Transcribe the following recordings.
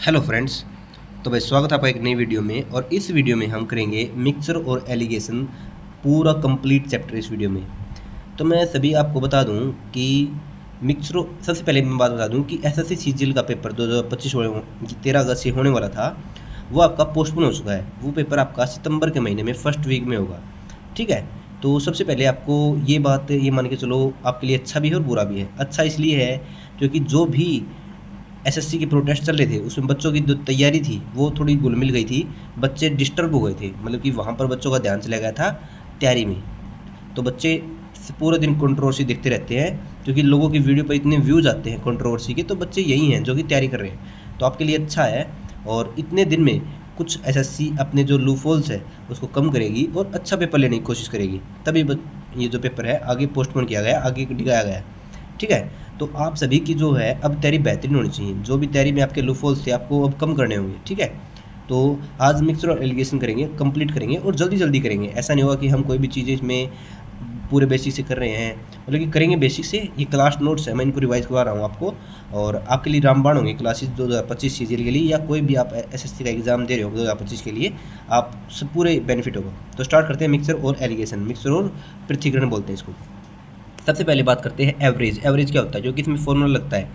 Hello friends. तो भाई स्वागत है आपका एक नई वीडियो में। और इस वीडियो में हम करेंगे मिक्सचर और एलिगेशन, पूरा कंप्लीट चैप्टर इस वीडियो में। तो मैं सभी आपको बता दूं कि मिक्सचर, सबसे पहले मैं बात बता दूं कि एसएससी सीजीएल का पेपर 2025 13 अगस्त से होने वाला था, वो आपका पोस्टपोन हो चुका है। वो पेपर आपका सितंबर के महीने में फर्स्ट वीक में होगा। ठीक है। तो सबसे पहले आपको ये बात ये मान के चलो, आपके लिए अच्छा भी है और बुरा भी है। अच्छा इसलिए है क्योंकि जो भी एसएससी के प्रोटेस्ट चल रहे थे उसमें बच्चों की जो तैयारी थी वो थोड़ी घुल-मिल गई थी। बच्चे डिस्टर्ब हो गए थे, मतलब कि वहाँ पर बच्चों का ध्यान चला गया था तैयारी में। तो बच्चे पूरे दिन कंट्रोवर्सी देखते रहते हैं, क्योंकि लोगों की वीडियो पर इतने व्यूज़ आते हैं कंट्रोवर्सी के। तो बच्चे यही हैं जो कि तैयारी कर रहे हैं, तो आपके लिए अच्छा है। और इतने दिन में कुछ एसएससी अपने जो लूपहोल्स है उसको कम करेगी और अच्छा पेपर लेने की कोशिश करेगी, तभी ये जो पेपर है आगे पोस्टपोन किया गया, आगे डिगाया गया। ठीक है। तो आप सभी की जो है अब तैयारी बेहतरीन होनी चाहिए। जो भी तैयारी में आपके लूपहोल्स थे आपको अब कम करने होंगे। ठीक है। तो आज मिक्सचर और एलिगेशन करेंगे, कंप्लीट करेंगे और जल्दी जल्दी करेंगे। ऐसा नहीं होगा कि हम कोई भी चीज़ें इसमें पूरे बेसिक से कर रहे हैं, मतलब कि करेंगे बेसिक से। ये क्लास नोट्स है, मैं इनको रिवाइज करवा रहा हूँ आपको। और आपके लिए रामबाण होंगे क्लासेस 2025 सीजीएल के लिए, या कोई भी आप एसएससी का एग्जाम दे रहे हो 2025 के लिए, आप सब पूरे बेनिफिट होगा। तो स्टार्ट करते हैं मिक्सचर और एलिगेशन। मिक्सचर और पृथक्करण बोलते हैं इसको। सबसे पहले बात करते हैं एवरेज। एवरेज क्या होता है? जो कि इसमें फॉर्मूला लगता है,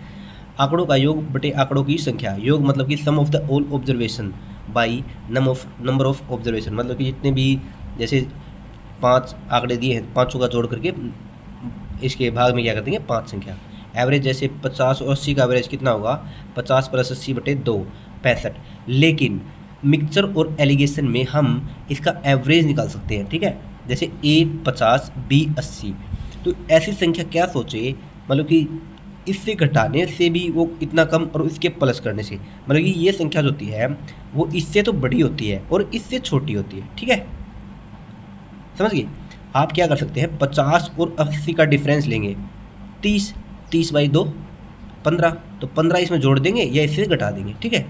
आंकड़ों का योग बटे आंकड़ों की संख्या। योग मतलब कि sum of the all observation by number of observation, मतलब कि जितने भी, जैसे 5 आंकड़े दिए हैं, पाँचों का जोड़ करके इसके भाग में क्या कर देंगे, 5 संख्या। एवरेज जैसे 50 और 80 का एवरेज कितना होगा, 50 + 80 बटे 2, 65। लेकिन मिक्सचर और एलिगेशन में हम इसका एवरेज निकाल सकते हैं। ठीक है। जैसे A 50 B 80, तो ऐसी संख्या क्या सोचे, मतलब कि इससे घटाने से भी वो इतना कम और इसके प्लस करने से, मतलब कि ये संख्या जो होती है वो इससे तो बड़ी होती है और इससे छोटी होती है। ठीक है, समझ गए। आप क्या कर सकते हैं, 50 और 80 का डिफरेंस लेंगे, 30, 30/2 15, तो 15 इसमें जोड़ देंगे या इससे घटा देंगे। ठीक है।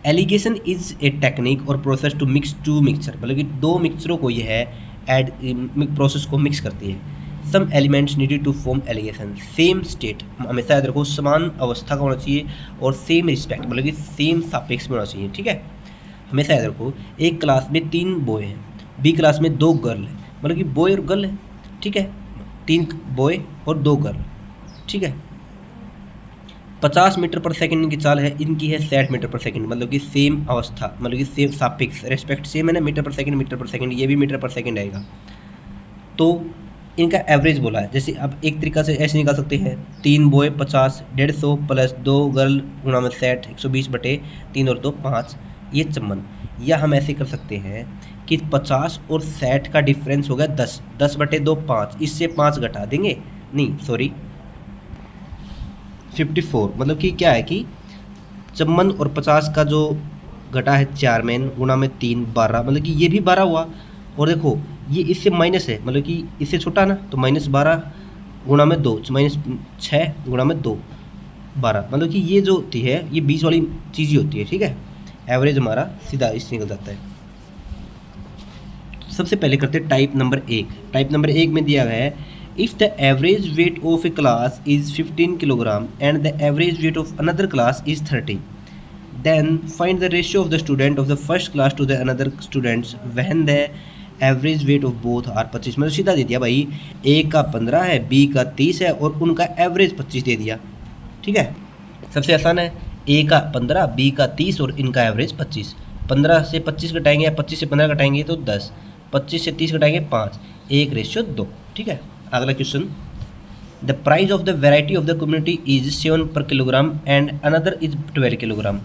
एलिगेशन इज ए टेक्निक और process to mix to mixture, मतलब कि दो मिक्सचरों को यह है एड प्रोसेस को मिक्स करती है। Some elements needed to form alligation, same state, हमेशा याद रखो समान अवस्था का होना चाहिए और सेम रिस्पेक्ट, मतलब कि सेम सापेक्ष में होना चाहिए। ठीक है। हमेशा याद रखो, एक क्लास में 3 बॉय हैं, बी क्लास में 2 गर्ल हैं, मतलब कि बॉय और गर्ल है। ठीक है। 3 बॉय और 2 गर्ल। ठीक है। 50 मीटर पर सेकंड इनकी चाल है, इनकी है 60 मीटर पर सेकंड, मतलब कि सेम अवस्था, मतलब कि सेम सापेक्ष, रेस्पेक्ट सेम है ना, मीटर पर सेकंड, ये भी मीटर पर सेकंड आएगा। तो इनका एवरेज बोला है। जैसे आप एक तरीका से ऐसे निकाल सकते हैं, 3 बॉय 50, 150 प्लस 2 गर्ल गुणा में 60, 120 बटे 3 और 2 5, ये चम्मन। या हम ऐसे कर सकते हैं कि 50 और 60 का डिफरेंस हो गया 10, 10/2 5, इससे 5 घटा देंगे, नहीं सॉरी 54, मतलब कि क्या है कि चम्मन और 50 का जो घटा है 4 में गुणा में 3 12, मतलब कि ये भी 12 हुआ। और देखो ये इससे माइनस है, मतलब कि इससे छोटा ना, तो -12 गुणा में 2, -6 गुणा में 2 12, मतलब कि ये जो होती है ये 20 वाली चीज़ ही होती है। ठीक है। एवरेज हमारा सीधा इससे निकल जाता है। सबसे पहले करते हैं टाइप नंबर 1। टाइप नंबर 1 में दिया गया है, if the average weight of a class is 15 kilogram and the average weight of another class is 30, then find the ratio of the student of the first class to the another students when the average weight of both are 25। मतलब सीधा दे दिया भाई, A का 15 है, B का 30 है और उनका एवरेज 25 दे दिया। ठीक है। सबसे आसान है, A का 15, B का 30 और इनका एवरेज 25। 15 से 25 घटाएंगे या 25 से 15 घटाएंगे तो 10, 25 से 30 घटाएंगे 5, 1:2। ठीक है। अगला question, the price of the variety of the community is 7 per kilogram and another is 12 kilogram।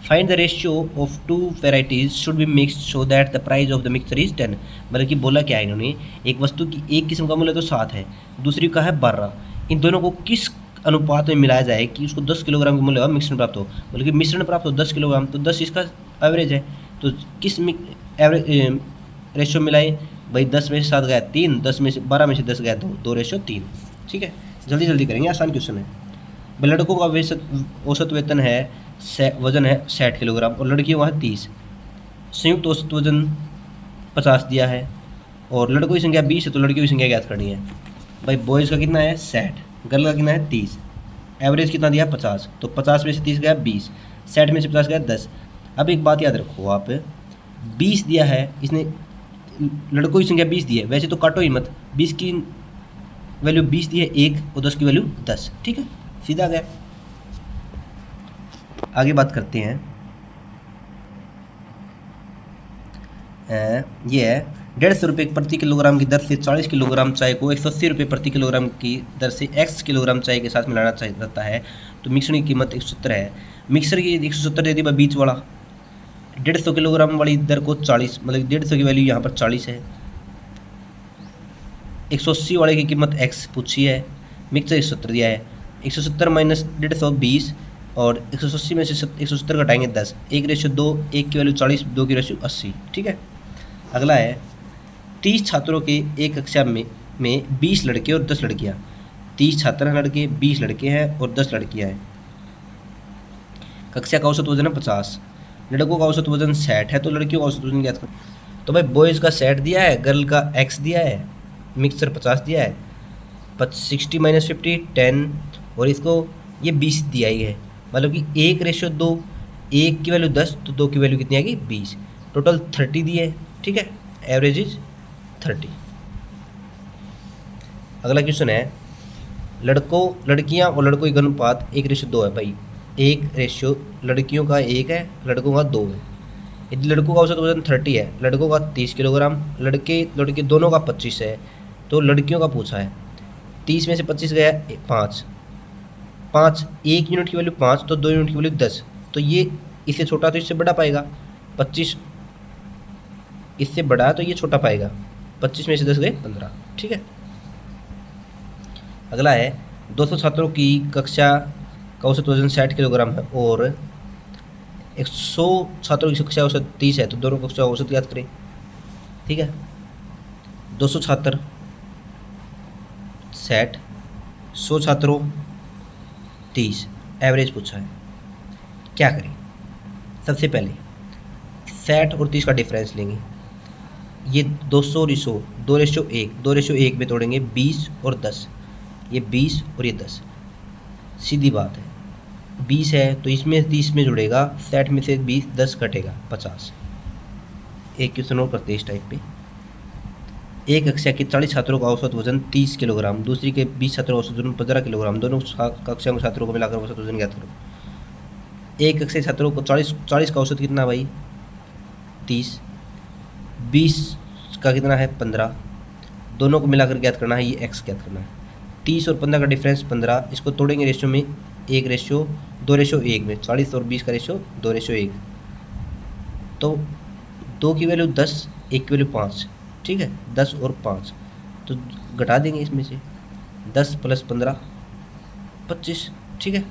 Find the ratio of 2 varieties should be mixed so that the price of the mixture is 10। मतलब कि बोला क्या है इन्होंने, एक वस्तु की एक किस्म का मूल्य तो 7 है, दूसरी का है 12, इन दोनों को किस अनुपात में मिलाया जाए कि उसको 10 किलोग्राम का मूल्य मिश्रण प्राप्त हो, मतलब कि मिश्रण प्राप्त हो 10 किलोग्राम, तो 10 इसका एवरेज है, तो किस एवरेज रेशियो मिलाए भाई, 10 में से 7 गया 3, 10 में से 12 में से 10 गया 2, 2:3। ठीक है। जल्दी जल्दी करेंगे, आसान क्वेश्चन है। लड़कों का औसत वेतन है, वजन है 60 किलोग्राम और लड़कियों का है 30। संयुक्त औसत वजन 50 दिया है और लड़कों की संख्या 20 है, तो लड़कियों की संख्या ज्ञात करनी है। भाई बॉयज़ का कितना है 60, गर्ल का कितना है 30, एवरेज कितना दिया 50, तो 50 में से 30 गया 20, 60 में से 50 गया 10। अब एक बात याद रखो आप, 20 दिया है इसने, लड़कों की संख्या 20 दी है, वैसे तो काटो ही मत, 20 की वैल्यू 20 दी है 1 और 10 की वैल्यू 10, ठीक है, सीधा गया। आगे बात करते हैं, ये है 150 रुपये प्रति किलोग्राम की दर से 40 किलोग्राम चाय को 180 रुपये प्रति किलोग्राम की दर से x किलोग्राम चाय के साथ मिलाना चाहता है, तो मिक्सर की कीमत 170 है। मिक्सर की 170 दे दी बीच वाला, 150 किलोग्राम वाली दर को 40, मतलब 150 की वैल्यू यहाँ पर 40 है। 180 वाले की कीमत x पूछी है, मिक्सर 170 दिया है, 170 माइनस 150 20, और 180 में से 170 घटाएंगे 10, 1:2, 1 की वैल्यू 40, 2 की रेशियो 80, ठीक है। अगला है 30 छात्रों के एक कक्षा में 20 लड़के और 10 लड़कियाँ, 30 छात्र हैं लड़के, 20 लड़के हैं और 10 लड़कियाँ हैं। कक्षा का औसत वजन है 50, लड़कों का औसत वजन 60 है, तो लड़कियों का औसत वजन ज्ञात करो। तो भाई बॉयज़ का 60 दिया है, गर्ल का x दिया है, मिक्सर 50 दिया है, 60 माइनस 50 10, और इसको ये 20 दिया ही है, मतलब कि 1:2, 1 की वैल्यू 10, तो 2 की वैल्यू कितनी आएगी 20, टोटल 30 दिए है, ठीक है, एवरेज इज 30। अगला क्वेश्चन है, लड़कियां और लड़कों का अनुपात 1:2 है भाई, 1 लड़कियों का 1 है, लड़कों का 2 है। यदि लड़कों का औसत वजन 30 है, लड़कों का 30 किलोग्राम, लड़के दोनों का 25 है, तो लड़कियों का पूछा है, 30 में से 25 गया 5, 1 यूनिट की वैल्यू 5, तो 2 यूनिट की वैल्यू 10, तो ये इससे छोटा तो इससे बड़ा पाएगा, 25 इससे बड़ा तो ये छोटा पाएगा, 25 में से 10 गए 15, ठीक है। अगला है 200 छात्रों की कक्षा का औसत वजन 60 किलोग्राम है और 100 छात्रों की कक्षा औसत 30 है, तो दोनों कक्षा औसत याद करें, ठीक है। 200 छात्र 60, 100 छात्रों 30, एवरेज पूछा है, क्या करें। सबसे पहले 60 और 30 का डिफरेंस लेंगे, ये 200 और 100, 2:1 में तोड़ेंगे, 20 और 10, ये 20 और ये 10, सीधी बात है, 20 है तो इसमें 30 में जुड़ेगा, 60 में से 20 10 कटेगा 50। एक क्वेश्चन और करते हैं इस टाइप पे, एक कक्षा के 40 छात्रों का औसत वजन 30 किलोग्राम, दूसरी के 20 छात्रों का औसत वजन 15 किलोग्राम, दोनों कक्षा के छात्रों को मिलाकर औसत वजन ज्ञात करो। एक कक्षा के छात्रों को 40 का औसत कितना भाई 30, 20 का कितना है 15, दोनों को मिलाकर ज्ञात करना है, ये x ज्ञात करना है। 30 और 15 का डिफरेंस 15, इसको तोड़ेंगे रेशियो में, 1:2:1 में, 40 और 20 का रेशियो 2:1, तो 2 की वैल्यू 10, 1 की वैल्यू 5, ठीक है, 10 और 5, तो घटा देंगे इसमें से, 10 + 15 25, ठीक है।